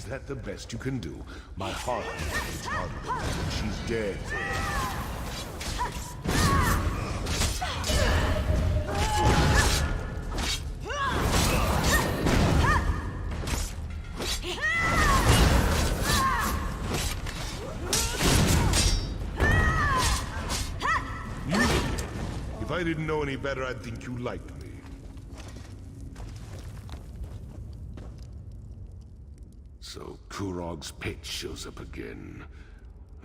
Is that the best you can do? My heart beats harder than that, and she's dead. If I didn't know any better, I'd think you liked me. So Kurog's pet shows up again.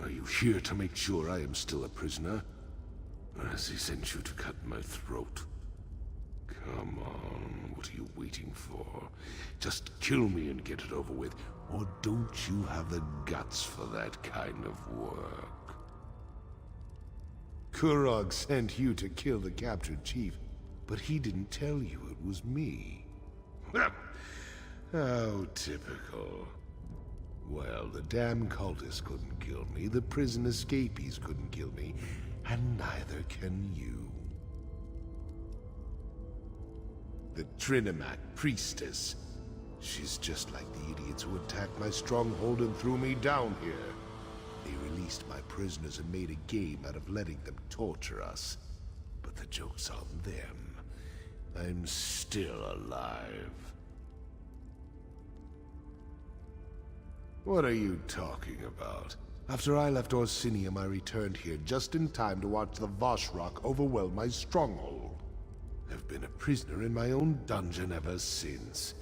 Are you here to make sure I am still a prisoner? Or has he sent you to cut my throat? Come on, what are you waiting for? Just kill me and get it over with. Or don't you have the guts for that kind of work? Kurog sent you to kill the captured chief, but he didn't tell you it was me. How typical. Well, the damn cultists couldn't kill me, the prison escapees couldn't kill me, and neither can you. The Trinimac priestess. She's just like the idiots who attacked my stronghold and threw me down here. They released my prisoners and made a game out of letting them torture us. But the joke's on them. I'm still alive. What are you talking about? After I left Orsinium, I returned here just in time to watch the Voshrock overwhelm my stronghold. I've been a prisoner in my own dungeon ever since.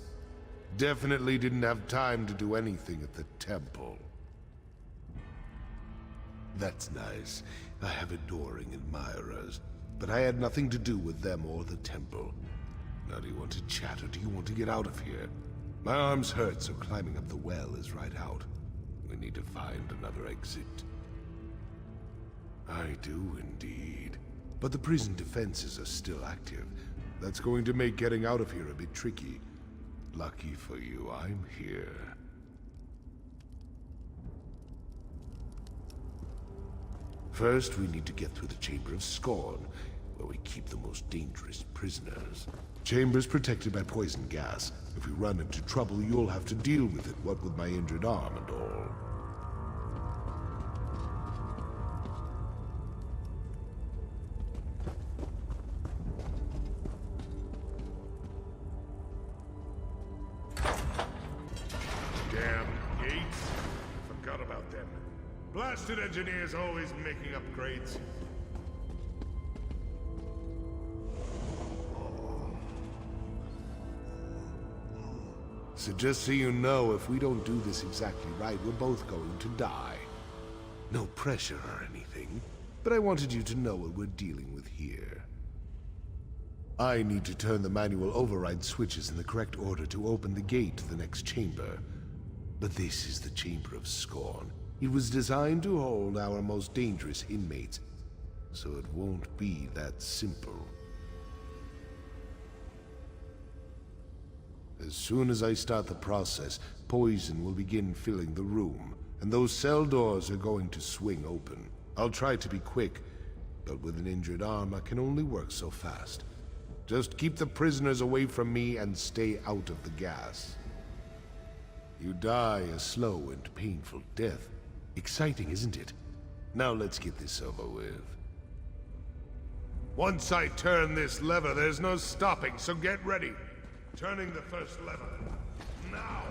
Definitely didn't have time to do anything at the temple. That's nice. I have adoring admirers, but I had nothing to do with them or the temple. Now do you want to chat or do you want to get out of here? My arms hurt, so climbing up the well is right out. We need to find another exit. I do indeed. But the prison defenses are still active. That's going to make getting out of here a bit tricky. Lucky for you, I'm here. First, we need to get through the Chamber of Scorn, where we keep the most dangerous prisoners. Chamber's protected by poison gas. If we run into trouble, you'll have to deal with it, what with my injured arm and all. Damn gates. Forgot about them. Blasted engineers always making upgrades. So just so you know, if we don't do this exactly right, we're both going to die. No pressure or anything, but I wanted you to know what we're dealing with here. I need to turn the manual override switches in the correct order to open the gate to the next chamber. But this is the Chamber of Scorn. It was designed to hold our most dangerous inmates, so it won't be that simple. As soon as I start the process, poison will begin filling the room, and those cell doors are going to swing open. I'll try to be quick, but with an injured arm, I can only work so fast. Just keep the prisoners away from me and stay out of the gas. You die a slow and painful death. Exciting, isn't it? Now let's get this over with. Once I turn this lever, there's no stopping, so get ready. Turning the first lever. Now!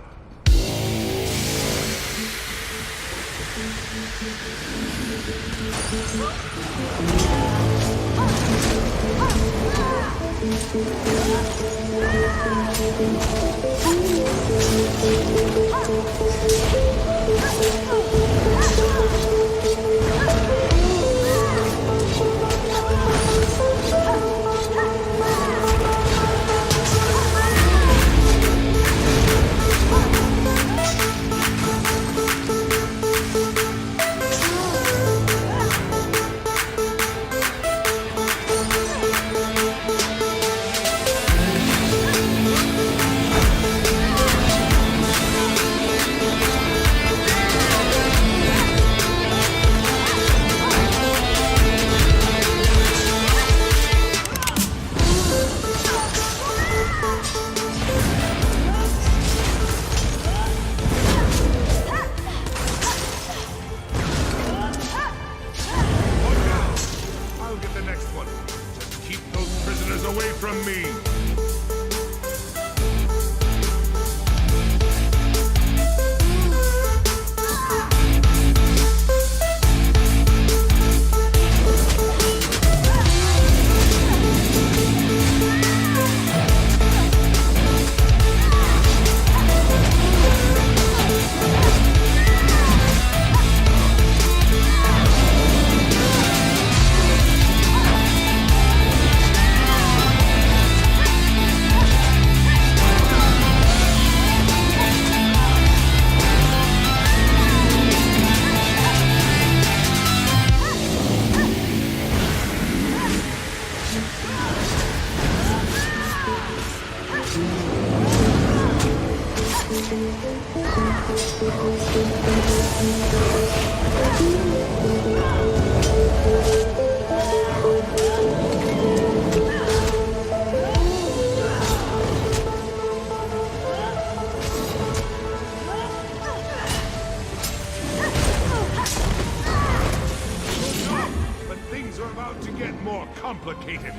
But things are about to get more complicated.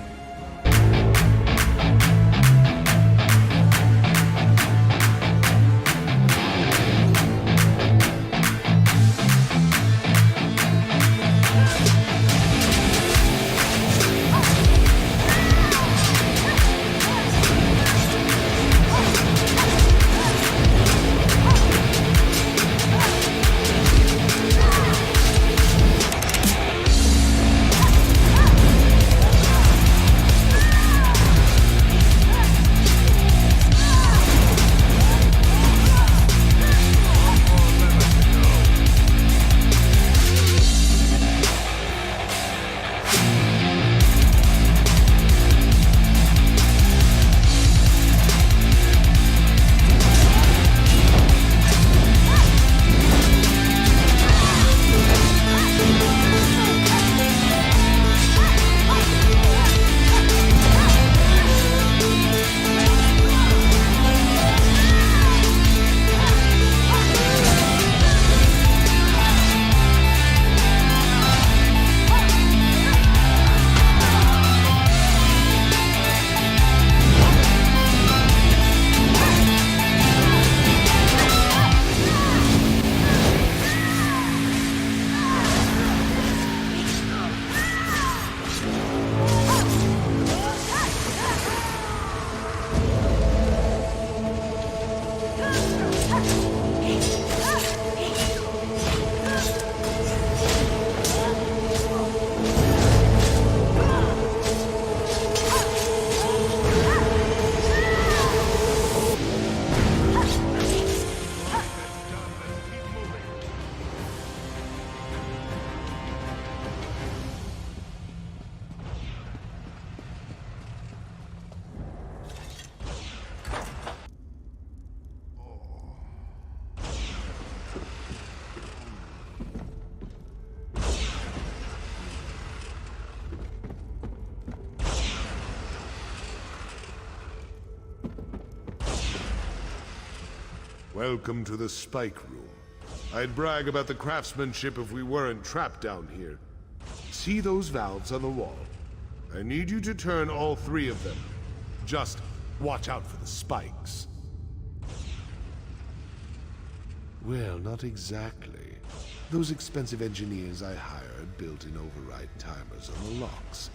Welcome to the spike room. I'd brag about the craftsmanship if we weren't trapped down here. See those valves on the wall? I need you to turn all 3 of them. Just watch out for the spikes. Well, not exactly. Those expensive engineers I hired built in override timers on the locks.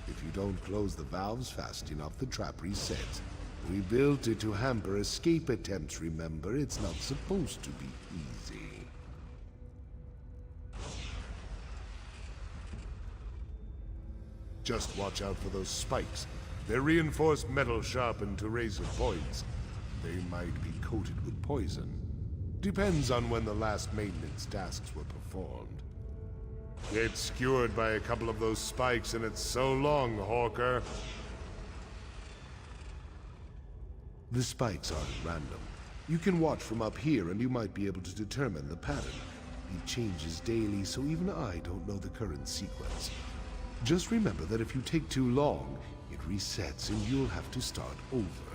If you don't close the valves fast enough, the trap resets. We built it to hamper escape attempts, remember? It's not supposed to be easy. Just watch out for those spikes. They're reinforced metal sharpened to razor points. They might be coated with poison. Depends on when the last maintenance tasks were performed. Get skewered by a couple of those spikes and it's so long, Hawker. The spikes aren't random. You can watch from up here and you might be able to determine the pattern. It changes daily, so even I don't know the current sequence. Just remember that if you take too long, it resets and you'll have to start over.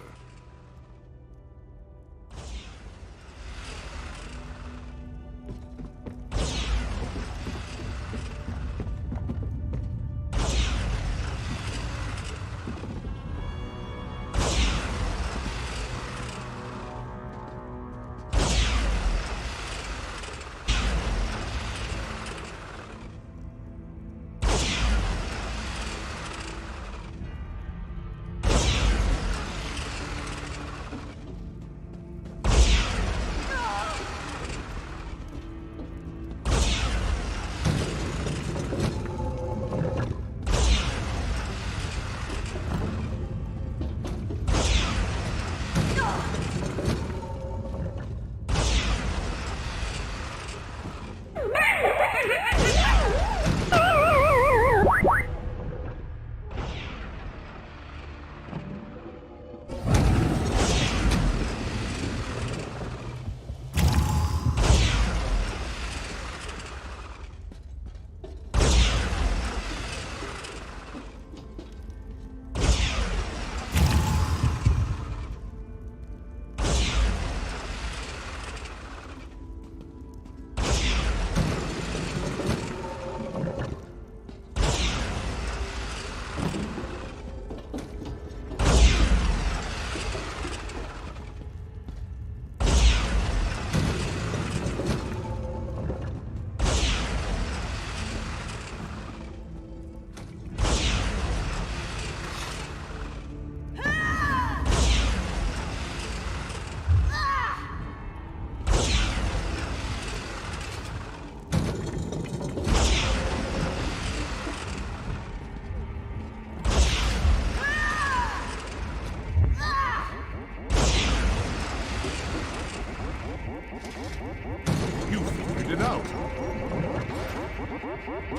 You figured it out.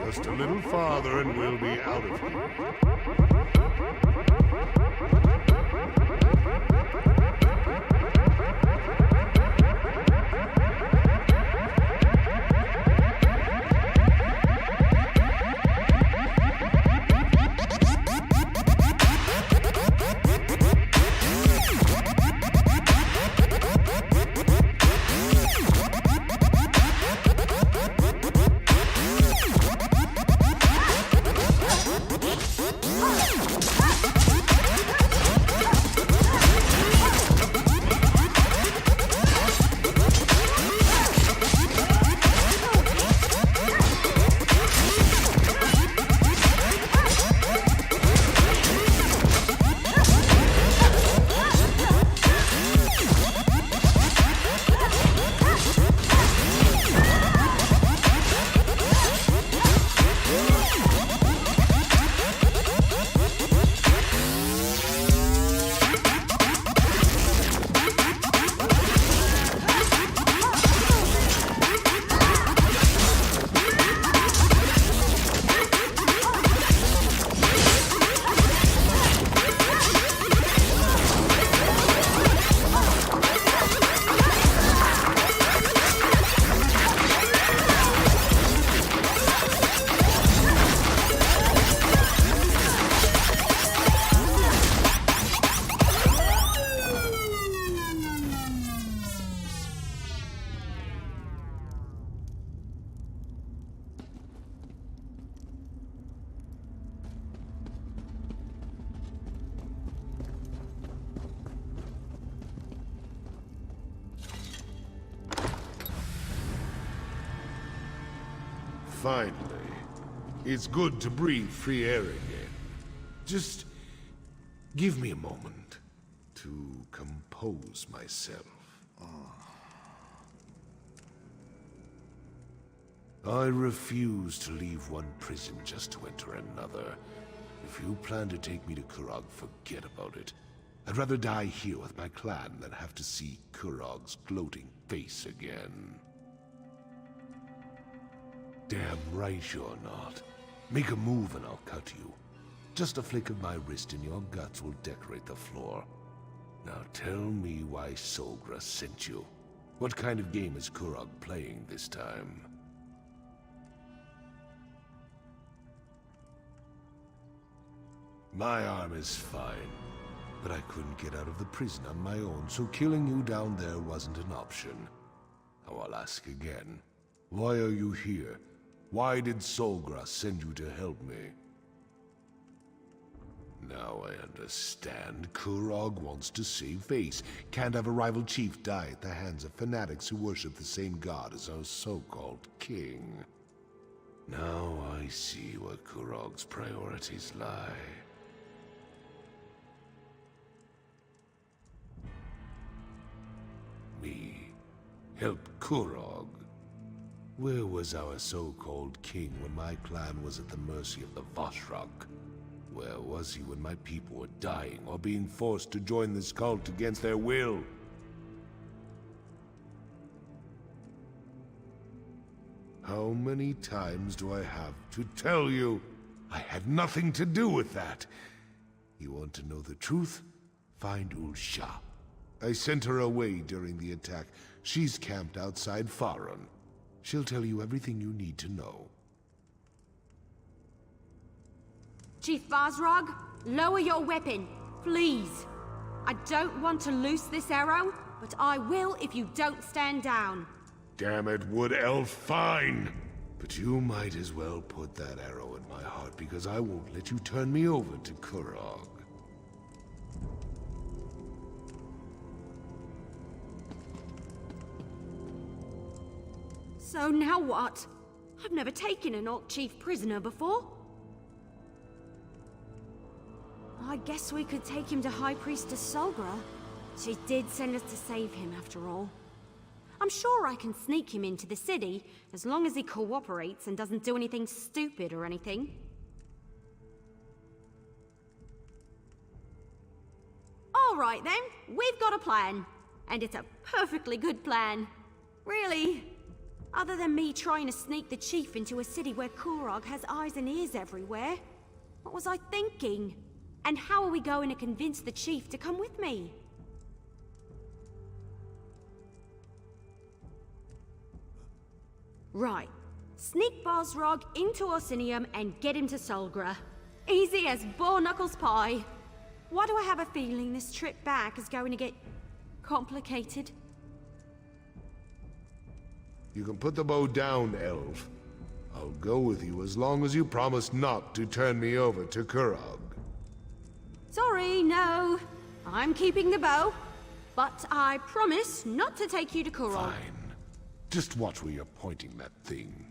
Just a little farther and we'll be out of here. Finally. It's good to breathe free air again. Just give me a moment to compose myself. I refuse to leave one prison just to enter another. If you plan to take me to Kurog, forget about it. I'd rather die here with my clan than have to see Kurog's gloating face again. Damn right you're not. Make a move and I'll cut you. Just a flick of my wrist and your guts will decorate the floor. Now tell me why Solgra sent you. What kind of game is Kurog playing this time? My arm is fine, but I couldn't get out of the prison on my own, so killing you down there wasn't an option. Now I'll ask again. Why are you here? Why did Solgra send you to help me? Now I understand. Kurog wants to save face. Can't have a rival chief die at the hands of fanatics who worship the same god as our so-called king. Now I see where Kurog's priorities lie. Me. Help Kurog. Where was our so-called king when my clan was at the mercy of the Voshrog? Where was he when my people were dying or being forced to join this cult against their will? How many times do I have to tell you? I had nothing to do with that. You want to know the truth? Find Ulsha. I sent her away during the attack. She's camped outside Fharun. She'll tell you everything you need to know. Chief Barzog, lower your weapon, please. I don't want to loose this arrow, but I will if you don't stand down. Damn it, Wood Elf, fine! But you might as well put that arrow in my heart, because I won't let you turn me over to Kurog. So now what? I've never taken an Orc Chief prisoner before. I guess we could take him to High Priestess Solgra. She did send us to save him, after all. I'm sure I can sneak him into the city, as long as he cooperates and doesn't do anything stupid or anything. All right then, we've got a plan. And it's a perfectly good plan. Really? Other than me trying to sneak the Chief into a city where Kurog has eyes and ears everywhere, what was I thinking? And how are we going to convince the Chief to come with me? Right. Sneak Barzog into Orsinium and get him to Solgra. Easy as bare knuckles pie. Why do I have a feeling this trip back is going to get complicated? You can put the bow down, Elf. I'll go with you as long as you promise not to turn me over to Kurog. Sorry, no. I'm keeping the bow. But I promise not to take you to Kurog. Fine. Just watch where you're pointing that thing.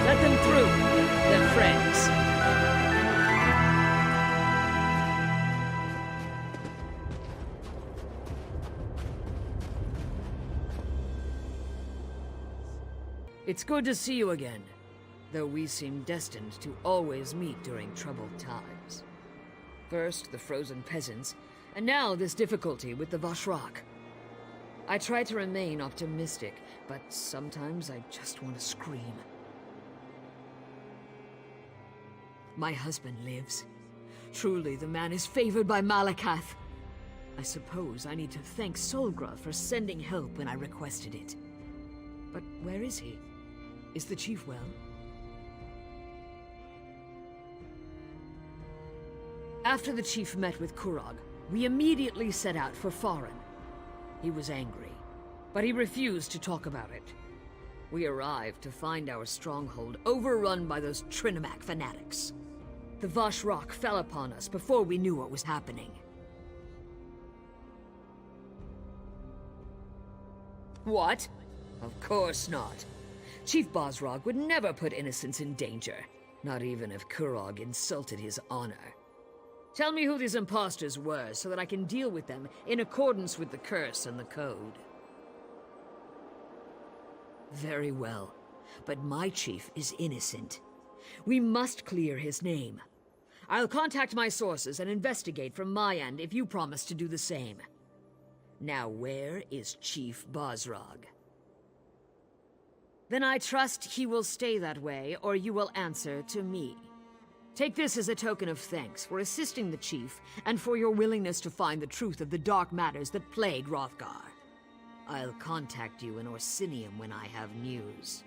Let them through. They're friends. It's good to see you again, though we seem destined to always meet during troubled times. First, the frozen peasants, and now this difficulty with the Vashrak. I try to remain optimistic, but sometimes I just want to scream. My husband lives. Truly, the man is favored by Malakath. I suppose I need to thank Solgra for sending help when I requested it. But where is he? Is the chief well? After the chief met with Kurog, we immediately set out for Fharun. He was angry, but he refused to talk about it. We arrived to find our stronghold overrun by those Trinimac fanatics. The Vashrak fell upon us before we knew what was happening. What? Of course not. Chief Barzog would never put innocents in danger, not even if Kurog insulted his honor. Tell me who these imposters were so that I can deal with them in accordance with the curse and the code. Very well, but my chief is innocent. We must clear his name. I'll contact my sources and investigate from my end if you promise to do the same. Now where is Chief Barzog? Then I trust he will stay that way, or you will answer to me. Take this as a token of thanks for assisting the chief and for your willingness to find the truth of the dark matters that plague Hrothgar. I'll contact you in Orsinium when I have news.